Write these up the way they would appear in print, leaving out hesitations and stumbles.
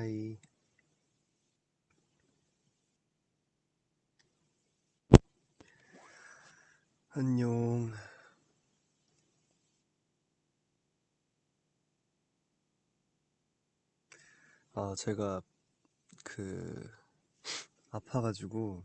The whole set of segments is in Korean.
하이. 안녕. 제가 그 아파가지고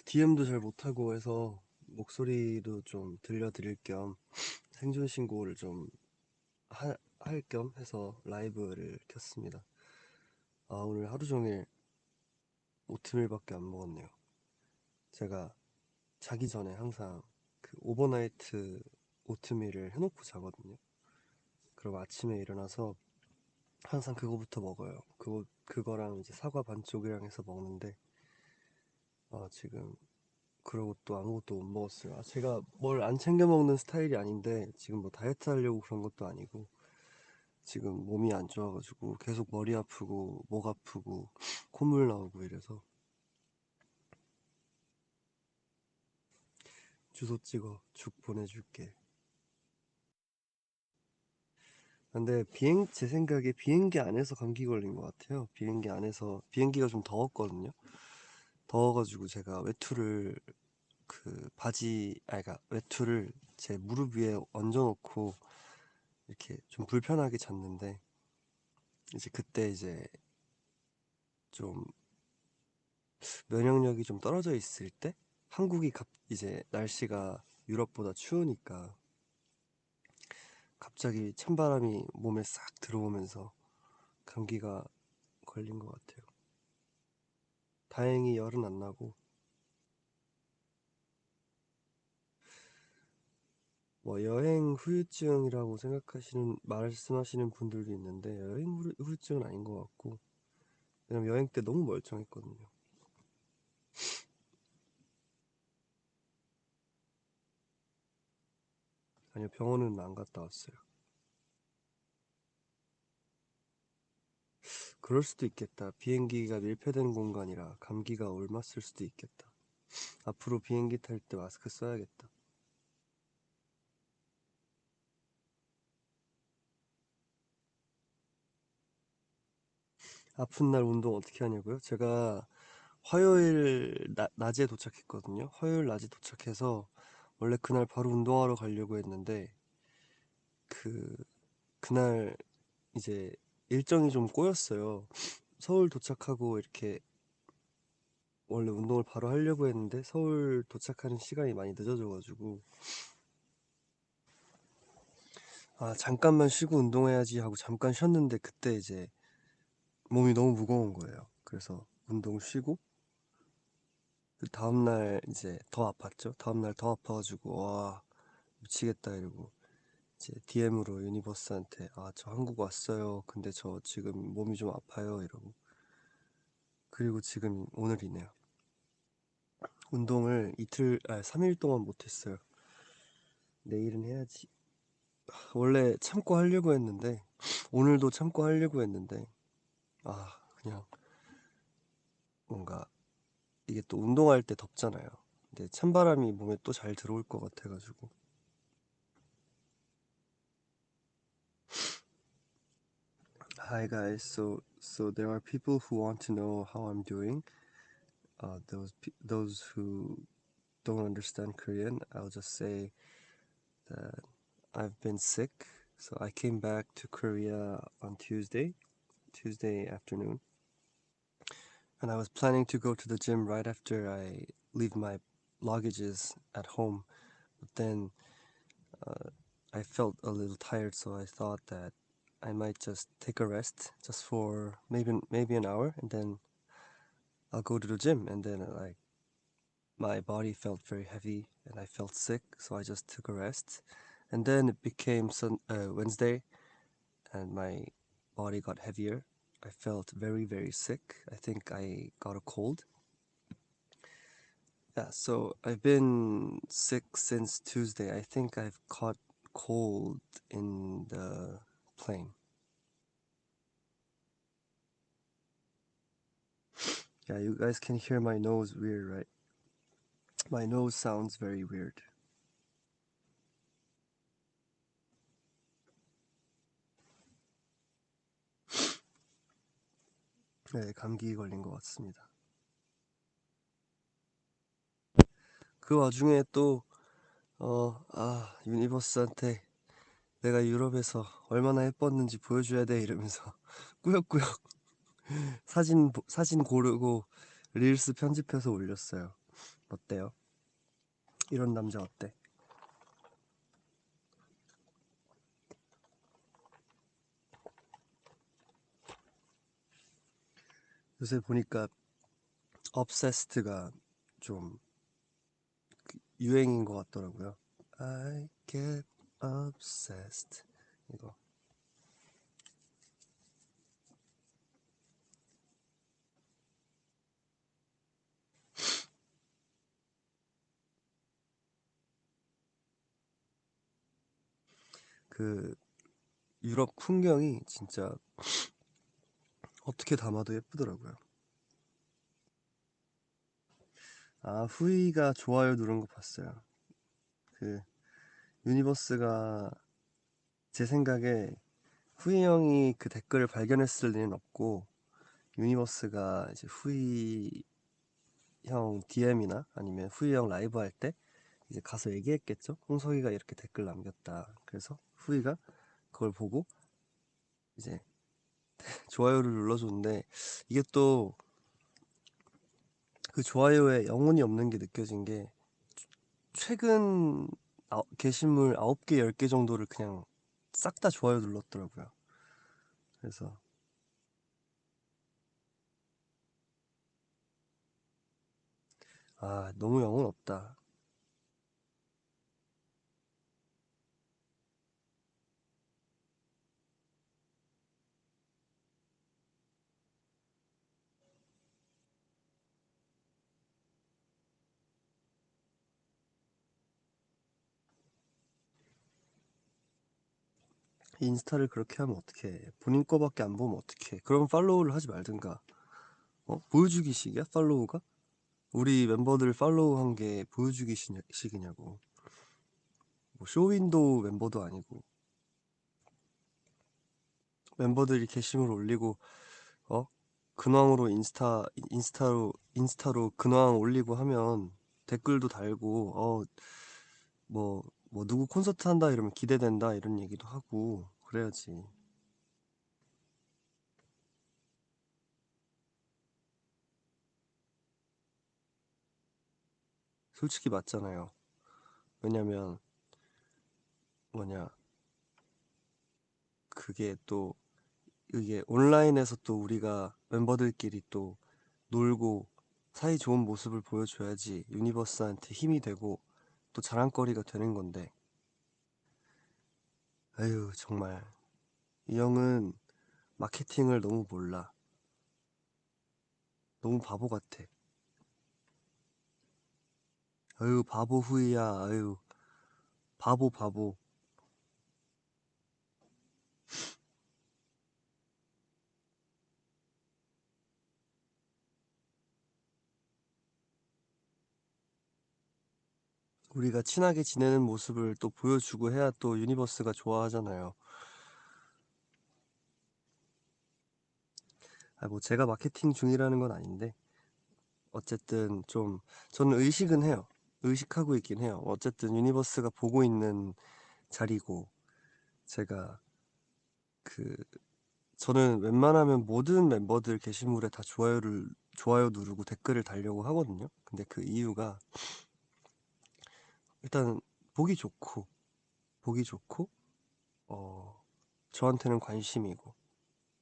DM도 잘 못하고 해서 목소리도 좀 들려드릴 겸 생존 신고를 좀 할 겸 해서 라이브를 켰습니다. 오늘 하루 종일 오트밀밖에 안 먹었네요. 제가 자기 전에 항상 그 오버나이트 오트밀을 해놓고 자거든요. 그리고 아침에 일어나서 항상 그거부터 먹어요. 그거랑 이제 사과 반쪽이랑 해서 먹는데 지금 그러고 또 아무것도 못 먹었어요. 제가 뭘 안 챙겨 먹는 스타일이 아닌데 지금 뭐 다이어트 하려고 그런 것도 아니고 지금 몸이 안 좋아가지고 계속 머리 아프고 목 아프고 콧물 나오고 이래서. 주소 찍어 죽 보내줄게. 근데 제 생각에 비행기 안에서 감기 걸린 것 같아요. 비행기 안에서 비행기가 좀 더웠거든요. 더워가지고 제가 외투를 그 바지 그러니까 외투를 제 무릎 위에 얹어놓고 이렇게 좀 불편하게 잤는데 이제 그때 이제 좀 면역력이 좀 떨어져 있을 때 한국이 이제 날씨가 유럽보다 추우니까 갑자기 찬바람이 몸에 싹 들어오면서 감기가 걸린 것 같아요. 다행히 열은 안 나고. 뭐 여행 후유증이라고 말씀하시는 분들도 있는데 여행 후유증은 아닌 것 같고, 왜냐면 여행 때 너무 멀쩡했거든요. 아니요, 병원은 안 갔다 왔어요. 그럴 수도 있겠다. 비행기가 밀폐된 공간이라 감기가 옮았을 수도 있겠다. 앞으로 비행기 탈 때 마스크 써야겠다. 아픈 날 운동 어떻게 하냐고요? 제가 화요일 낮에 도착했거든요. 화요일 낮에 도착해서 원래 그날 바로 운동하러 가려고 했는데 그 그날 이제 일정이 좀 꼬였어요. 서울 도착하고 이렇게 원래 운동을 바로 하려고 했는데 서울 도착하는 시간이 많이 늦어져가지고 잠깐만 쉬고 운동해야지 하고 잠깐 쉬었는데 그때 이제 몸이 너무 무거운 거예요. 그래서 운동 쉬고 그 다음날 이제 더 아팠죠. 다음날 더 아파가지고 와 미치겠다 이러고 이제 DM으로 유니버스한테 저 한국 왔어요. 근데 저 지금 몸이 좀 아파요 이러고. 그리고 지금 오늘이네요. 운동을 3일 동안 못했어요. 내일은 해야지. 원래 참고 하려고 했는데 오늘도 참고 하려고 했는데 그냥 뭔가 이게 또 운동할 때 덥잖아요. 근데 찬바람이 몸에 또 잘 들어올 것 같아가지고. Hi guys, so there are people who want to know how I'm doing. Those who don't understand Korean, I'll just say that I've been sick. So I came back to Korea on Tuesday afternoon, and I was planning to go to the gym right after I leave my luggages at home. But then I felt a little tired, so I thought that I might just take a rest just for maybe an hour, and then I'll go to the gym. And then like my body felt very heavy, and I felt sick, so I just took a rest. And then it became Wednesday, and my body got heavier. I felt very sick. I think I got a cold. Yeah, so I've been sick since Tuesday. I think I've caught cold in the plane. Yeah, you guys can hear my nose weird, right? My nose sounds very weird. 네, 감기 걸린 것 같습니다. 그 와중에 또 유니버스한테 내가 유럽에서 얼마나 예뻤는지 보여줘야 돼 이러면서 꾸역꾸역 사진 고르고 릴스 편집해서 올렸어요. 어때요? 이런 남자 어때? 요새 보니까 obsessed가 좀 유행인 것 같더라고요. I get obsessed. 이거 그 유럽 풍경이 진짜 어떻게 담아도 예쁘더라고요. 후이가 좋아요 누른 거 봤어요. 그 유니버스가 제 생각에 후이 형이 그 댓글을 발견했을 리는 없고 유니버스가 이제 후이 형 DM이나 아니면 후이 형 라이브 할 때 이제 가서 얘기했겠죠. 홍석이가 이렇게 댓글 남겼다. 그래서 후이가 그걸 보고 이제 좋아요를 눌러줬는데 이게 또 그 좋아요에 영혼이 없는 게 느껴진 게 최근 게시물 9개, 10개 정도를 그냥 싹 다 좋아요 눌렀더라고요. 그래서 너무 영혼 없다. 인스타를 그렇게 하면 어떡해. 본인 거밖에 안 보면 어떡해. 그럼 팔로우를 하지 말든가. 보여주기식이야? 팔로우가? 우리 멤버들 팔로우한 게 보여주기식이냐고. 뭐 쇼윈도우 멤버도 아니고. 멤버들이 게시물 올리고 어? 근황으로 인스타로 근황 올리고 하면 댓글도 달고 뭐 누구 콘서트 한다 이러면 기대된다 이런 얘기도 하고 그래야지. 솔직히 맞잖아요. 왜냐면 뭐냐 그게 또 이게 온라인에서 또 우리가 멤버들끼리 또 놀고 사이 좋은 모습을 보여줘야지 유니버스한테 힘이 되고 또 자랑거리가 되는 건데 아유 정말 이 형은 마케팅을 너무 몰라. 너무 바보 같아. 아유 바보 후이야. 아유 바보. 우리가 친하게 지내는 모습을 또 보여주고 해야 또 유니버스가 좋아하잖아요. 뭐 제가 마케팅 중이라는 건 아닌데 어쨌든 좀 저는 의식은 해요. 의식하고 있긴 해요. 어쨌든 유니버스가 보고 있는 자리고 제가 그 저는 웬만하면 모든 멤버들 게시물에 다 좋아요 누르고 댓글을 달려고 하거든요. 근데 그 이유가 일단 보기 좋고 보기 좋고 저한테는 관심이고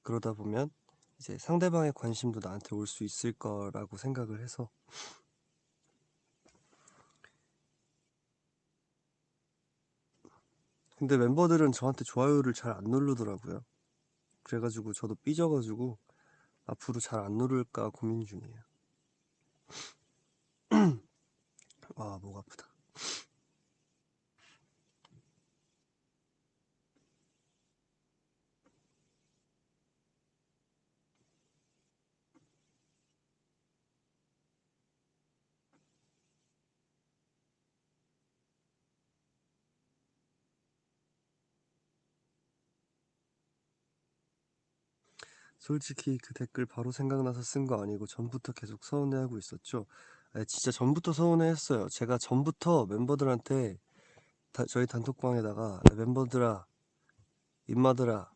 그러다 보면 이제 상대방의 관심도 나한테 올 수 있을 거라고 생각을 해서 근데 멤버들은 저한테 좋아요를 잘 안 누르더라고요. 그래가지고 저도 삐져가지고 앞으로 잘 안 누를까 고민 중이에요. 목 아프다. 솔직히 그 댓글 바로 생각나서 쓴 거 아니고 전부터 계속 서운해하고 있었죠. 진짜 전부터 서운해했어요. 제가 전부터 멤버들한테 저희 단톡방에다가 멤버들아, 임마들아,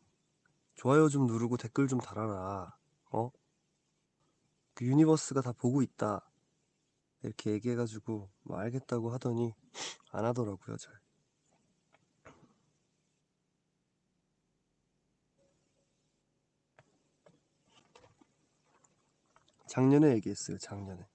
좋아요 좀 누르고 댓글 좀 달아라. 어? 그 유니버스가 다 보고 있다. 이렇게 얘기해가지고 뭐 알겠다고 하더니 안 하더라고요, 잘. 작년에 얘기했어요, 작년에.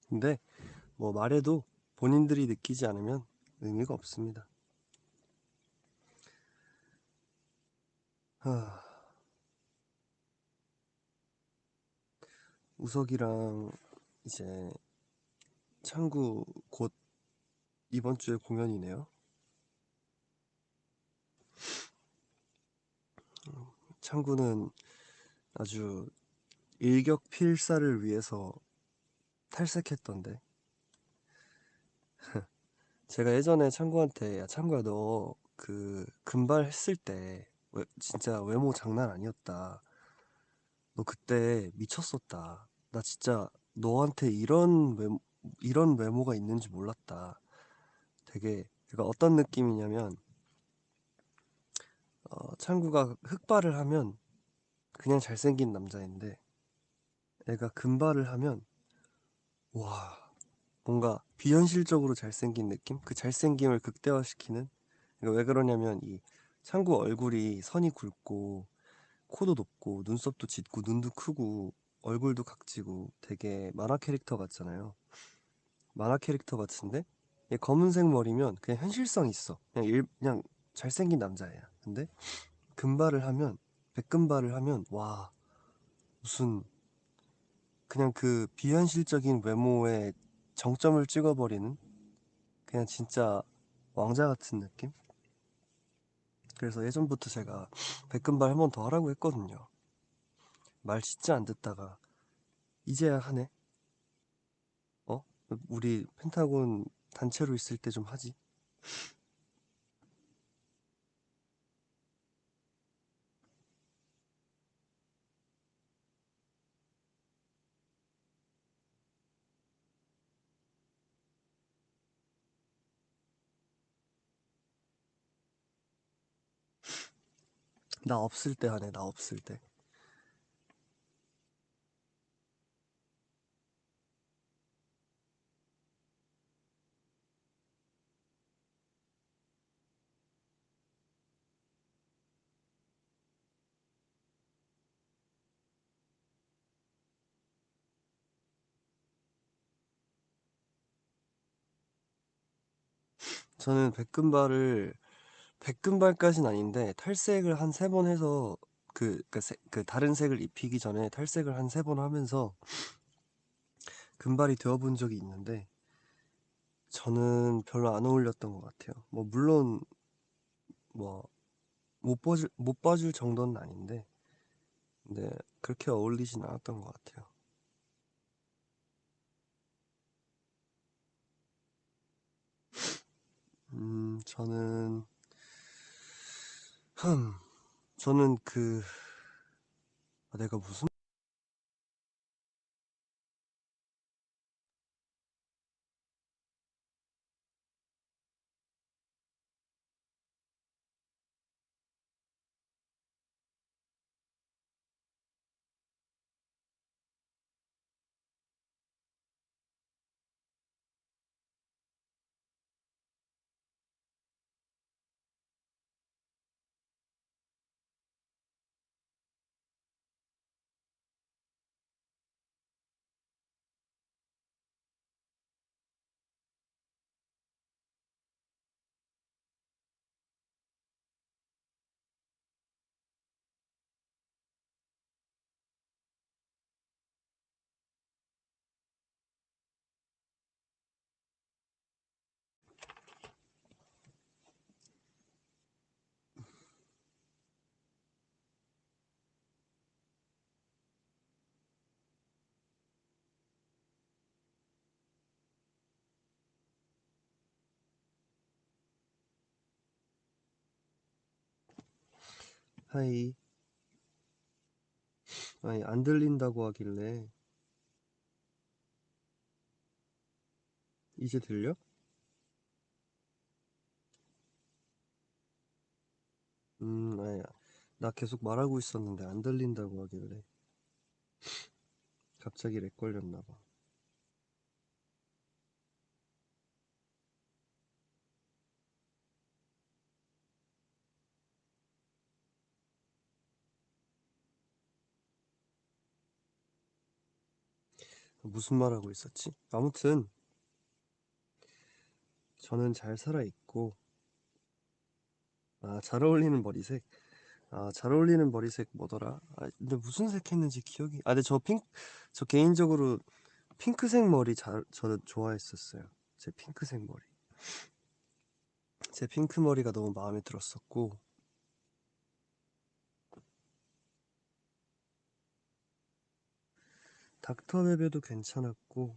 근데 뭐 말해도 본인들이 느끼지 않으면 의미가 없습니다. 하, 우석이랑 이제 창구 곧 이번 주에 공연이네요. 창구는 아주 일격필사를 위해서 탈색했던데, 제가 예전에 창구한테 야 창구야 너 그 금발 했을 때 진짜 외모 장난 아니었다. 너 그때 미쳤었다. 나 진짜 너한테 이런 외모가 있는지 몰랐다. 되게 그러니까 어떤 느낌이냐면 창구가 흑발을 하면 그냥 잘생긴 남자인데 애가 금발을 하면 와 뭔가 비현실적으로 잘생긴 느낌? 그 잘생김을 극대화시키는. 그러니까 왜 그러냐면 이 창구 얼굴이 선이 굵고 코도 높고 눈썹도 짙고 눈도 크고 얼굴도 각지고 되게 만화 캐릭터 같잖아요. 만화 캐릭터 같은데 얘 검은색 머리면 그냥 현실성 있어. 그냥 잘생긴 남자애야. 근데 금발을 하면 백금발을 하면 와 무슨 그냥 그 비현실적인 외모에 정점을 찍어버리는 그냥 진짜 왕자 같은 느낌? 그래서 예전부터 제가 백금발 한 번 더 하라고 했거든요. 말 진짜 안 듣다가 이제야 하네. 어? 우리 펜타곤 단체로 있을 때 좀 하지. 나 없을 때 하네, 나 없을 때. 저는 백금발까진 아닌데 탈색을 한 세 번 해서 그 다른 색을 입히기 전에 탈색을 한 세 번 하면서 금발이 되어본 적이 있는데 저는 별로 안 어울렸던 것 같아요. 뭐 물론 뭐 못 봐줄 정도는 아닌데 근데 그렇게 어울리진 않았던 것 같아요. 저는 흠 저는 내가 무슨 하이. 아니, 안 들린다고 하길래. 이제 들려? 아니야. 나 계속 말하고 있었는데 안 들린다고 하길래. 갑자기 렉 걸렸나 봐. 무슨 말하고 있었지? 아무튼 저는 잘 살아있고, 잘 어울리는 머리색. 잘 어울리는 머리색 뭐더라? 근데 무슨 색 했는지 기억이. 근데 저 개인적으로 핑크색 머리 저는 좋아했었어요. 제 핑크색 머리. 제 핑크 머리가 너무 마음에 들었었고, 닥터베베도 괜찮았고,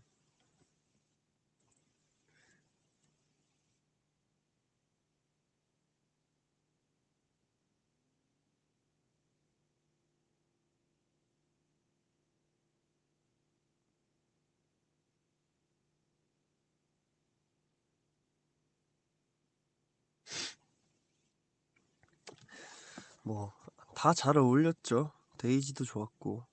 뭐, 다 잘 어울렸죠. 데이지도 좋았고.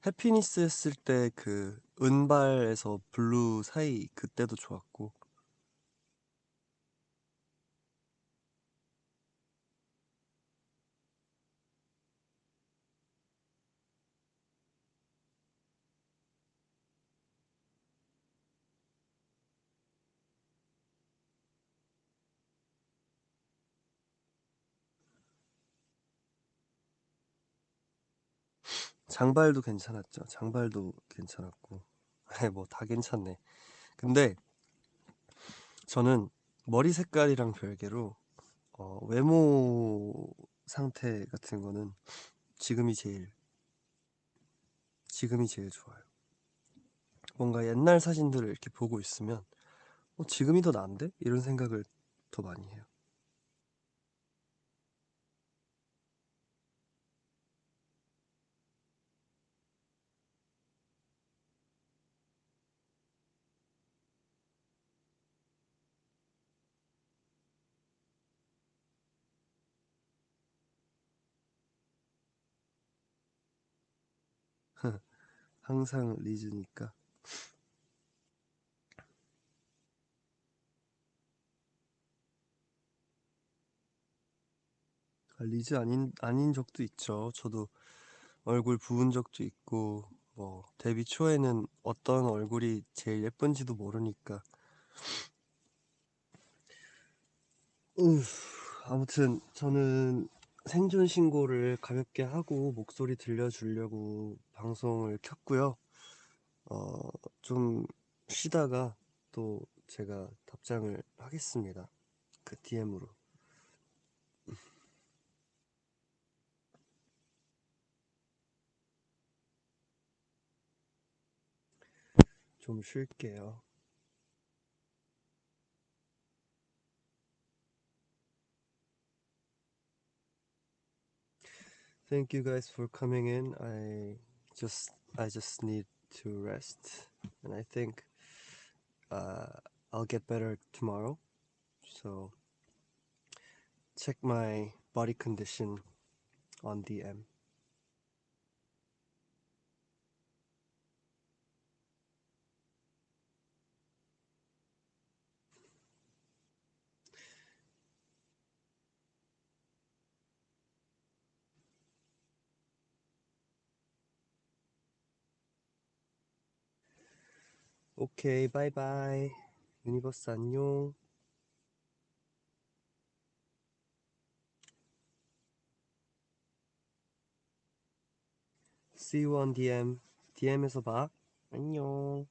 해피니스 했을 때 그 은발에서 블루 사이 그때도 좋았고. 장발도 괜찮았죠. 장발도 괜찮았고. 뭐 다 괜찮네. 근데 저는 머리 색깔이랑 별개로 외모 상태 같은 거는 지금이 제일 지금이 제일 좋아요. 뭔가 옛날 사진들을 이렇게 보고 있으면 지금이 더 나은데? 이런 생각을 더 많이 해요. 항상 리즈니까. 리즈 아닌 적도 있죠. 저도 얼굴 부은 적도 있고, 뭐 데뷔 초에는 어떤 얼굴이 제일 예쁜지도 모르니까. 우, 아무튼 저는 생존 신고를 가볍게 하고 목소리 들려주려고 방송을 켰고요. 어, 좀 쉬다가 또 제가 답장을 하겠습니다. 그 DM으로. 좀 쉴게요. Thank you guys for coming in. I just need to rest, and I think uh, I'll get better tomorrow. So check my body condition on DM. 오케이, 바이바이. 유니버스 안녕. See you on DM. DM에서 봐. 안녕.